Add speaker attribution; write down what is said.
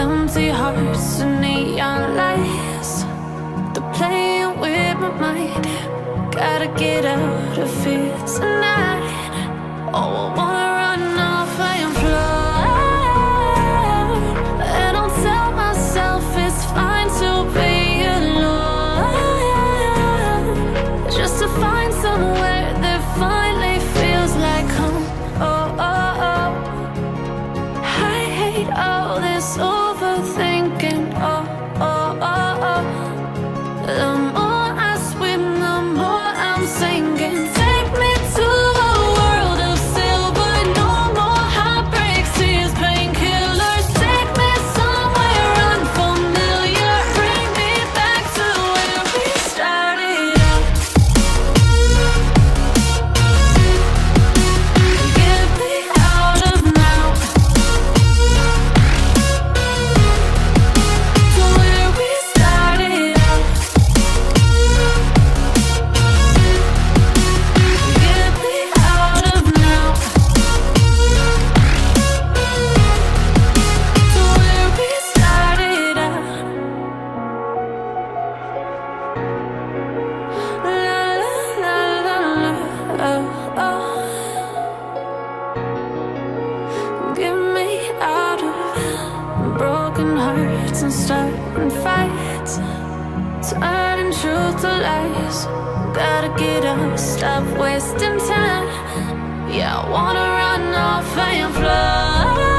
Speaker 1: Empty hearts and neon lights, they're playing with my mind. Gotta get out of here tonight. Oh, I wanna run off and fly. And I'll tell myself it's fine to be alone, just to find somewhere that finally feels like home. Oh, oh, oh. I hate all this overthinking. Oh, oh, oh, oh. The more I swim, the more I'm sinking. Take me to a world of silver, no more heartbreaks, tears, painkillers. Take me somewhere unfamiliar, bring me back to where we started out. Get me out of now, to where we started out. Get me out of now, to where we started out. La la la la, oh, oh. Get me out of broken hearts and starting fights, turning truth to lies. Gotta get up, stop wasting time. Yeah, I wanna run off and fly.